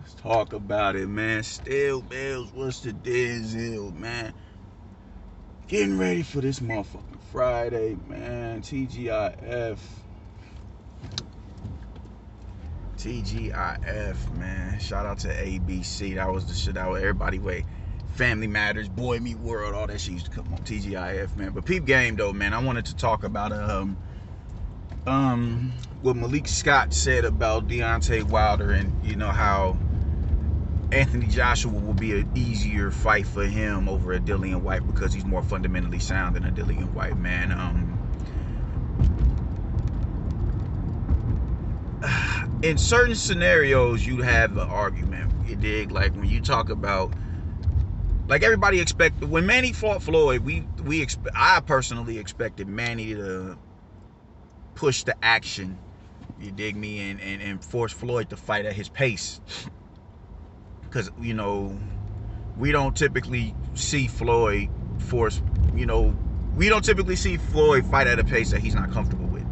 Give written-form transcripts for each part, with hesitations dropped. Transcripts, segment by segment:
Let's talk about it, man. Still Bills, what's the deal, man? Getting ready for this motherfucking Friday, man. TGIF, man. Shout out to ABC. That was the shit out everybody wait. Family Matters, Boy Meet World, all that shit used to come on TGIF, man. But peep game though, man. I wanted to talk about what Malik Scott said about Deontay Wilder, and you know how Anthony Joshua will be an easier fight for him over a Dillian Whyte because he's more fundamentally sound than a Dillian Whyte, man. In certain scenarios, you have an argument. You dig? Like when you talk about, like everybody expected when Manny fought Floyd, I personally expected Manny to push the action. You dig me? And force Floyd to fight at his pace. Because, you know, we don't typically see Floyd force, we don't typically see Floyd fight at a pace that he's not comfortable with.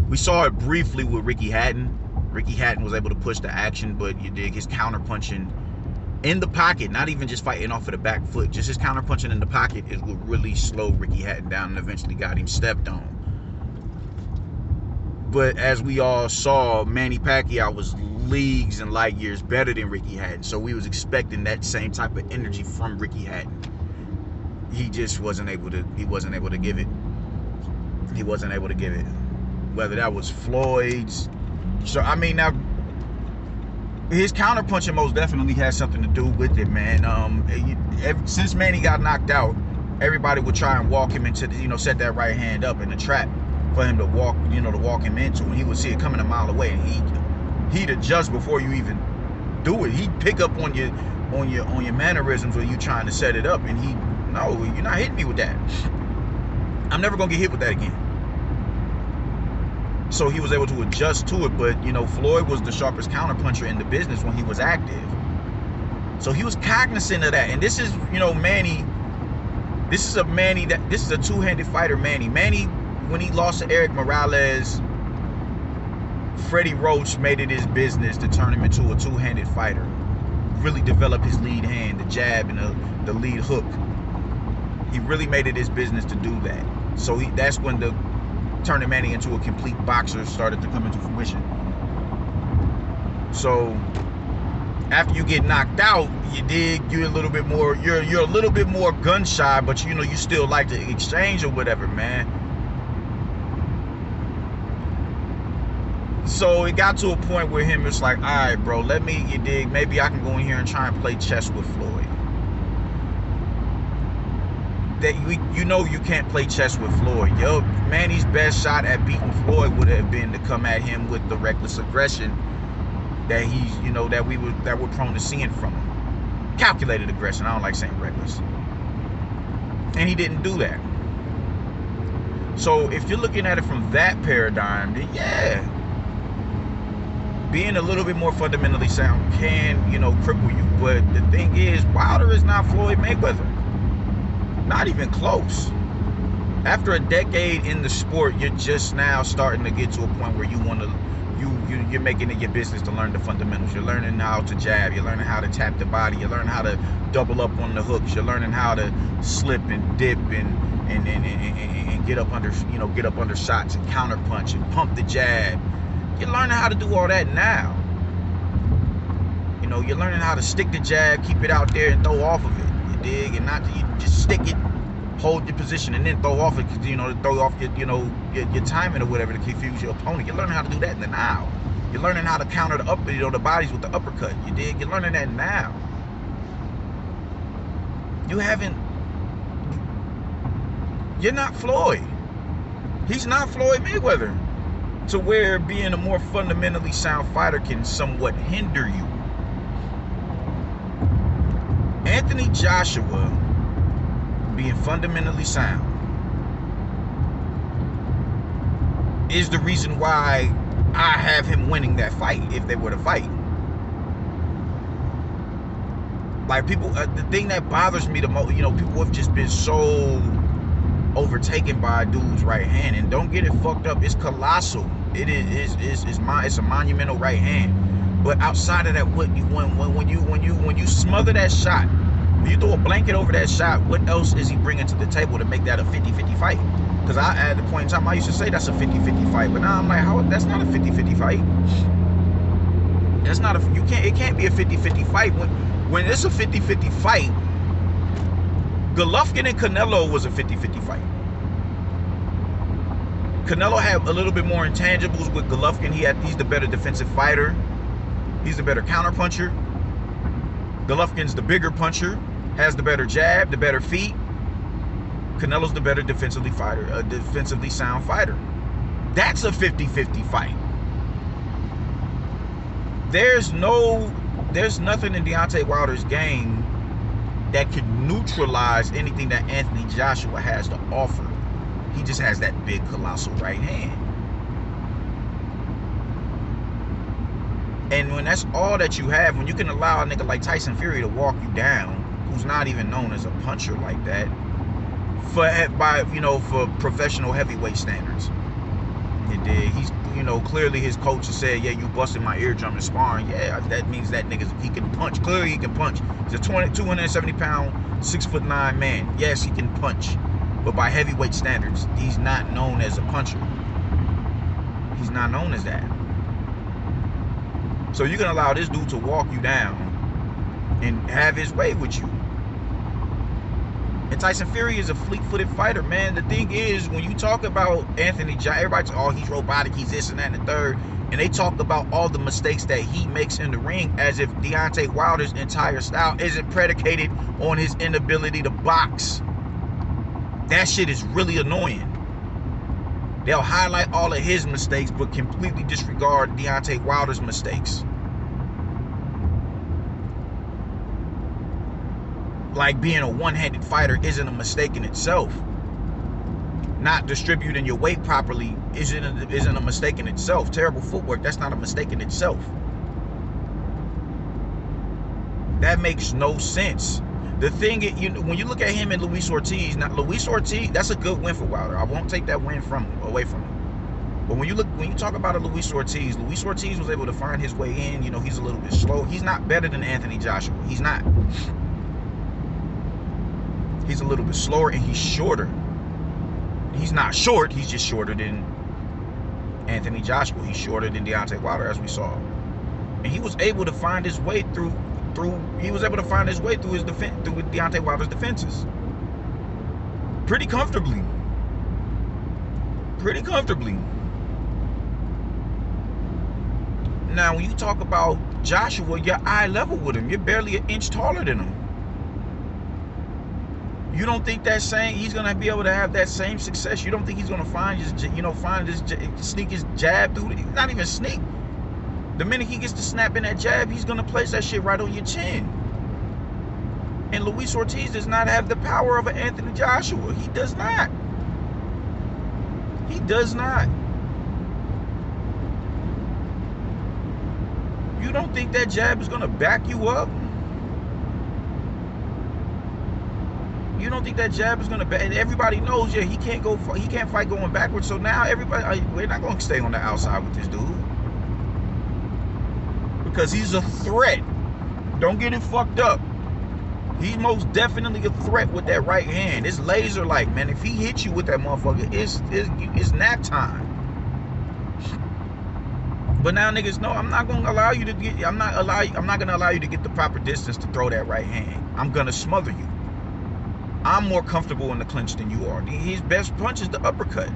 We saw it briefly with Ricky Hatton. Ricky Hatton was able to push the action, but you dig, his counter punching in the pocket, not even just fighting off of the back foot, just his counter punching in the pocket is what really slowed Ricky Hatton down and eventually got him stepped on. But as we all saw, Manny Pacquiao was leagues and light years better than Ricky Hatton, so we was expecting that same type of energy from Ricky Hatton. He just wasn't able to. He wasn't able to give it. He wasn't able to give it. Whether that was Floyd's. So I mean, now his counterpunching most definitely has something to do with it, man. Since Manny got knocked out, everybody would try and walk him into the, set that right hand up in the trap for him to walk, to walk him into, and he would see it coming a mile away, and he'd adjust before you even do it. He'd pick up on your mannerisms when you trying to set it up, and no, you're not hitting me with that. I'm never gonna get hit with that again. So he was able to adjust to it, but Floyd was the sharpest counterpuncher in the business when he was active. So he was cognizant of that, and this is Manny. This is a two-handed fighter, Manny. Manny, when he lost to Eric Morales, Freddie Roach made it his business to turn him into a two-handed fighter. Really develop his lead hand, the jab and the lead hook. He really made it his business to do that. So that's when the turning Manny into a complete boxer started to come into fruition. So after you get knocked out, you're a little bit more gun shy, but you still like to exchange or whatever, man. So it got to a point where it's like, all right, bro, maybe I can go in here and try and play chess with Floyd. That you can't play chess with Floyd. Manny's best shot at beating Floyd would have been to come at him with the reckless aggression that that we're prone to seeing from him. Calculated aggression. I don't like saying reckless. And he didn't do that. So if you're looking at it from that paradigm, then yeah, being a little bit more fundamentally sound can, cripple you. But the thing is, Wilder is not Floyd Mayweather. Not even close. After a decade in the sport, you're just now starting to get to a point where you're making it your business to learn the fundamentals. You're learning how to jab. You're learning how to tap the body. You're learning how to double up on the hooks. You're learning how to slip and dip and get up under shots and counter punch and pump the jab. You're learning how to do all that now. You're learning how to stick the jab, keep it out there, and throw off of it. You dig? And not you just stick it, hold your position, and then throw off it. To throw off your timing or whatever to confuse your opponent. You're learning how to do that in the now. You're learning how to counter the bodies with the uppercut. You dig? You're learning that now. You're not Floyd. He's not Floyd Mayweather. To where being a more fundamentally sound fighter can somewhat hinder you. Anthony Joshua being fundamentally sound is the reason why I have him winning that fight if they were to fight. Like people, the thing that bothers me the most, people have just been so overtaken by a dude's right hand, and don't get it fucked up. It's colossal. It's a monumental right hand. But outside of that, when you smother that shot, when you throw a blanket over that shot, what else is he bringing to the table to make that a 50-50 fight? Because at the point in time, I used to say that's a 50-50 fight, but now I'm like, how? That's not a 50-50 fight. That's not a, you can't, it can't be a 50-50 fight. When it's a 50-50 fight, Golovkin and Canelo was a 50-50 fight. Canelo had a little bit more intangibles with Golovkin. He's the better defensive fighter. He's the better counterpuncher. Golovkin's the bigger puncher, has the better jab, the better feet. Canelo's the better defensively sound fighter. That's a 50-50 fight. There's nothing in Deontay Wilder's game that can neutralize anything that Anthony Joshua has to offer. He just has that big, colossal right hand. And when that's all that you have, when you can allow a nigga like Tyson Fury to walk you down, who's not even known as a puncher like that, for professional heavyweight standards. He's, clearly his coach has said, yeah, you busted my eardrum in sparring. Yeah, that means that nigga, he can punch. Clearly he can punch. He's a 270-pound, 6'9" man. Yes, he can punch. But by heavyweight standards, he's not known as a puncher. He's not known as that. So you can allow this dude to walk you down and have his way with you. And Tyson Fury is a fleet-footed fighter, man. The thing is, when you talk about Anthony Joshua, everybody's, oh, he's robotic, he's this and that and the third. And they talk about all the mistakes that he makes in the ring as if Deontay Wilder's entire style isn't predicated on his inability to box. That shit is really annoying. They'll highlight all of his mistakes, but completely disregard Deontay Wilder's mistakes. Like being a one-handed fighter isn't a mistake in itself. Not distributing your weight properly isn't a mistake in itself. Terrible footwork, that's not a mistake in itself. That makes no sense. The thing is, when you look at him and Luis Ortiz, that's a good win for Wilder. I won't take that win away from him. But when you talk about a Luis Ortiz was able to find his way in. He's a little bit slow. He's not better than Anthony Joshua. He's not. He's a little bit slower and he's shorter. He's not short, he's just shorter than Anthony Joshua. He's shorter than Deontay Wilder, as we saw. And he was able to find his way through his defense, through Deontay Wilder's defenses. Pretty comfortably. Now, when you talk about Joshua, you're eye level with him. You're barely an inch taller than him. You don't think he's gonna be able to have that same success? You don't think he's gonna sneak his jab through? Not even sneak. The minute he gets to snap in that jab, he's gonna place that shit right on your chin. And Luis Ortiz does not have the power of an Anthony Joshua. He does not. He does not. You don't think that jab is gonna back you up? You don't think that jab is gonna back? And everybody knows, yeah, he can't fight going backwards. So now we're not gonna stay on the outside with this dude because he's a threat. Don't get it fucked up. He's most definitely a threat with that right hand. It's laser-like, man. If he hits you with that motherfucker, it's nap time. But now niggas know I'm not gonna allow you to get. I'm not gonna allow you to get the proper distance to throw that right hand. I'm gonna smother you. I'm more comfortable in the clinch than you are. His best punch is the uppercut.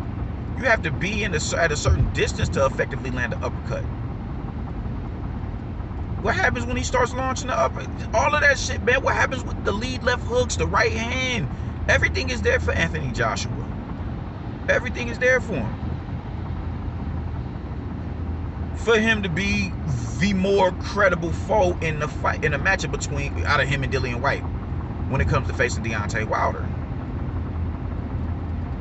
You have to be at a certain distance to effectively land the uppercut. What happens when he starts launching the upper? All of that shit, man. What happens with the lead left hooks, the right hand? Everything is there for Anthony Joshua. Everything is there for him. For him to be the more credible foe in the fight, in a matchup out of him and Dillian Whyte when it comes to facing Deontay Wilder.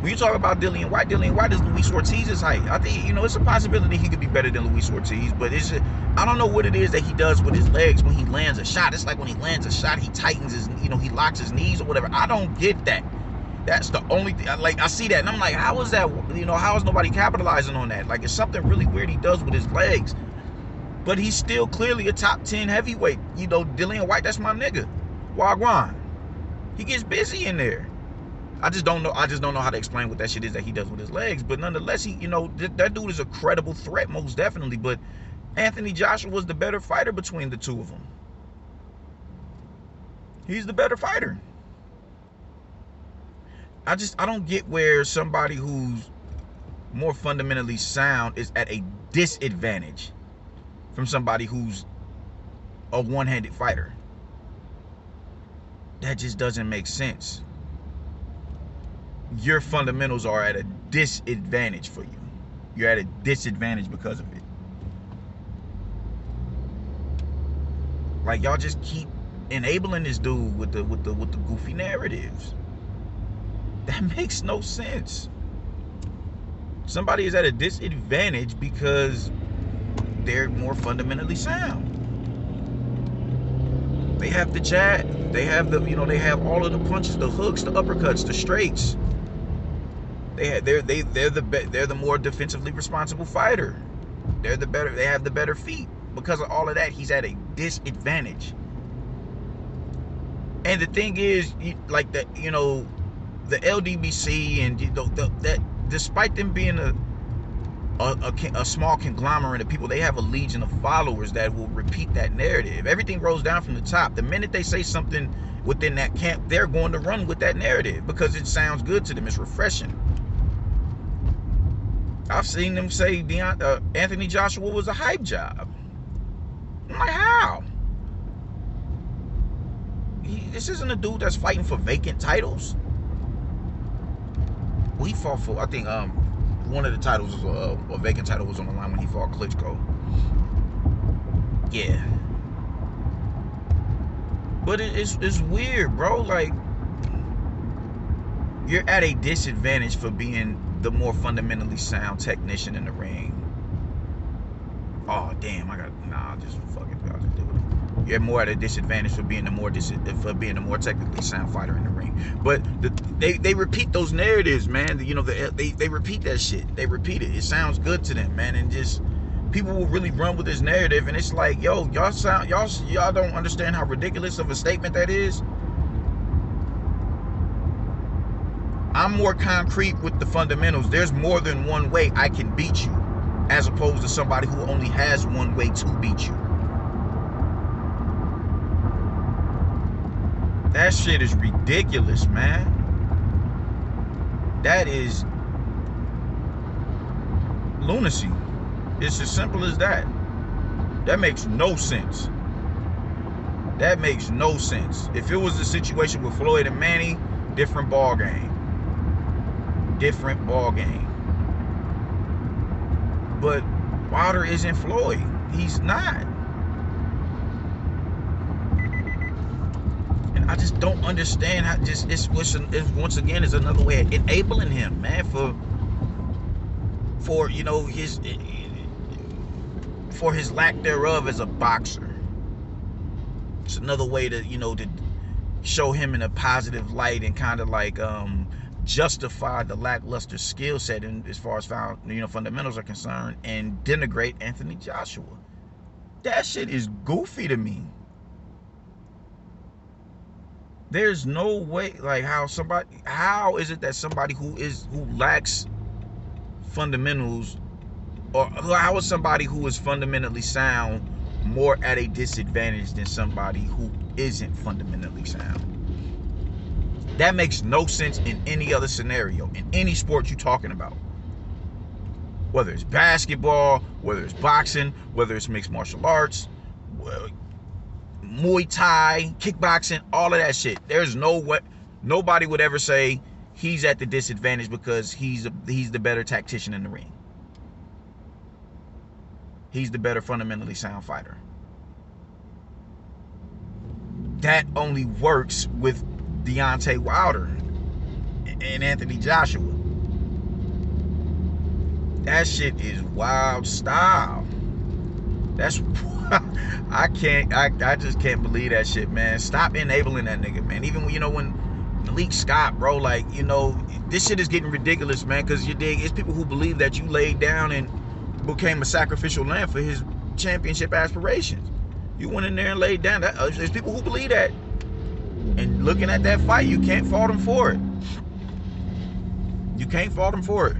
When you talk about Dillian Whyte is Luis Ortiz's height. I think, it's a possibility he could be better than Luis Ortiz, but I don't know what it is that he does with his legs when he lands a shot. It's like when he lands a shot, he tightens his, he locks his knees or whatever. I don't get that. That's the only thing, I see that and I'm like, how is that, how is nobody capitalizing on that? Like, it's something really weird he does with his legs. But he's still clearly a top 10 heavyweight. You know, Dillian Whyte, that's my nigga. Wagwan. He gets busy in there. I just don't know how to explain what that shit is that he does with his legs. But nonetheless, he, you know, that dude is a credible threat, most definitely. But Anthony Joshua was the better fighter between the two of them. He's the better fighter. I don't get where somebody who's more fundamentally sound is at a disadvantage from somebody who's a one-handed fighter. That just doesn't make sense. Your fundamentals are at a disadvantage for you. You're at a disadvantage because of it. Like, y'all just keep enabling this dude with the goofy narratives. That makes no sense. Somebody is at a disadvantage because they're more fundamentally sound. They have the jab, they have the, you know, they have all of the punches, the hooks, the uppercuts, the straights. They're the more defensively responsible fighter. They have the better feet. Because of all of that, he's at a disadvantage. And the thing is, like that, you know, the LDBC and, you know, that despite them being a small conglomerate of people, they have a legion of followers that will repeat that narrative. Everything rolls down from the top. The minute they say something within that camp, they're going to run with that narrative because it sounds good to them. It's refreshing. I've seen them say Anthony Joshua was a hype job. I'm like, how? This isn't a dude that's fighting for vacant titles. Well, he fought for, I think, one of the titles was a vacant title was on the line when he fought Klitschko. Yeah. But it's weird, bro. Like, you're at a disadvantage for being the more fundamentally sound technician in the ring. Oh damn, I'll just do it. You're more at a disadvantage for being the more technically sound fighter in the ring. But they repeat those narratives, man. You know, they repeat that shit. They repeat it. It sounds good to them, man. And just people will really run with this narrative, and it's like, yo, y'all don't understand how ridiculous of a statement that is. I'm more concrete with the fundamentals. There's more than one way I can beat you, as opposed to somebody who only has one way to beat you. That shit is ridiculous, man. That is lunacy. It's as simple as that. That makes no sense. That makes no sense. If it was the situation with Floyd and Manny, different ball game. Different ball game. But Wilder isn't Floyd. He's not. And I just don't understand how it's once again is another way of enabling him, man, for you know his lack thereof as a boxer. It's another way to, you know, to show him in a positive light and kind of like justify the lackluster skill set in as far as fundamentals are concerned, and denigrate Anthony Joshua. That shit is goofy to me. There's no way, like, how is it that somebody who lacks fundamentals, or how is somebody who is fundamentally sound more at a disadvantage than somebody who isn't fundamentally sound? That makes no sense in any other scenario, in any sport you're talking about. Whether it's basketball, whether it's boxing, whether it's mixed martial arts, Muay Thai, kickboxing, all of that shit. There's nobody would ever say he's at the disadvantage because he's the better tactician in the ring. He's the better fundamentally sound fighter. That only works with Deontay Wilder and Anthony Joshua. That shit is wild style. That's I just can't believe that shit, man. Stop enabling that nigga, man. Even when, you know, when Malik Scott, bro, like, you know, this shit is getting ridiculous, man, because you dig, it's people who believe that you laid down and became a sacrificial lamb for his championship aspirations. You went in there and laid down. There's people who believe that. And looking at that fight, you can't fault him for it. You can't fault him for it.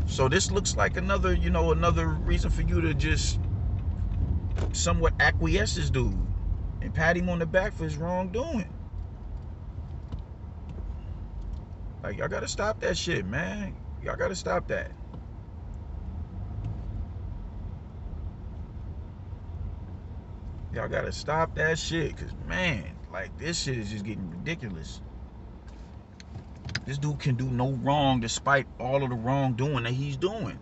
So this looks like another, another reason for you to just somewhat acquiesce this dude and pat him on the back for his wrongdoing. Like, y'all gotta stop that shit, man. Y'all gotta stop that. Y'all gotta stop that shit, cause man, like, this shit is just getting ridiculous. This dude can do no wrong despite all of the wrongdoing that he's doing.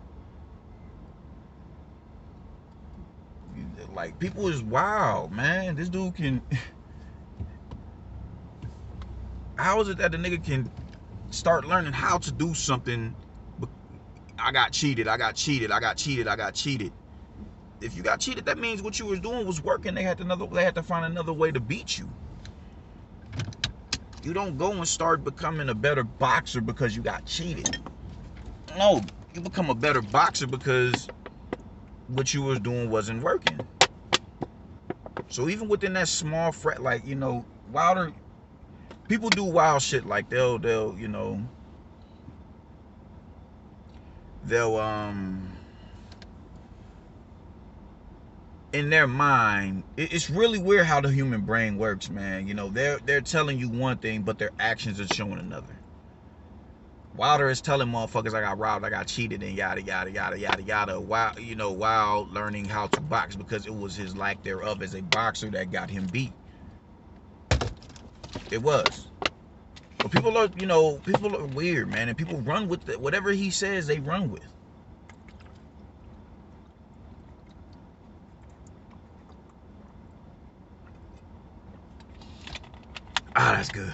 Like, people is wild, man. This dude can... How is it that the nigga can start learning how to do something? I got cheated, I got cheated, I got cheated, I got cheated. If you got cheated, that means what you was doing was working. They had to find another way to beat you. You don't go and start becoming a better boxer because you got cheated. No, you become a better boxer because what you was doing wasn't working. So even within that small fret, like, Wilder, people do wild shit. Like they'll in their mind, it's really weird how the human brain works, man. They're telling you one thing, but their actions are showing another. Wilder is telling motherfuckers, I got robbed, I got cheated, and yada yada yada yada yada. While learning how to box, because it was his lack thereof as a boxer that got him beat. It was. But people are weird, man, and people run with whatever he says. They run with. Ah, that's good.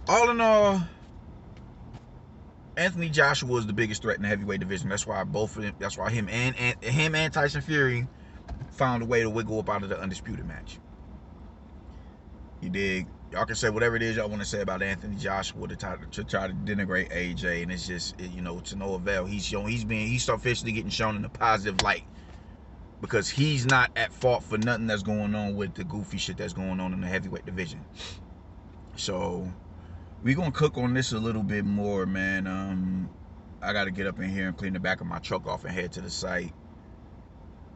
All in all, Anthony Joshua is the biggest threat in the heavyweight division. That's why him and Tyson Fury found a way to wiggle up out of the undisputed match. You dig? Y'all can say whatever it is y'all want to say about Anthony Joshua to try to denigrate AJ, and it's just to no avail. He's officially getting shown in the positive light, because he's not at fault for nothing that's going on with the goofy shit that's going on in the heavyweight division. So we're gonna cook on this a little bit more, man. I gotta get up in here and clean the back of my truck off and head to the site.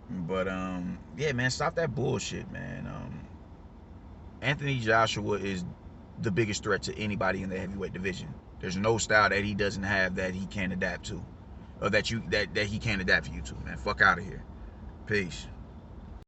But yeah, man, stop that bullshit, man. Anthony Joshua is the biggest threat to anybody in the heavyweight division. There's no style that he doesn't have that he can't adapt to, or that he can't adapt for you to, man. Fuck out of here. Peace.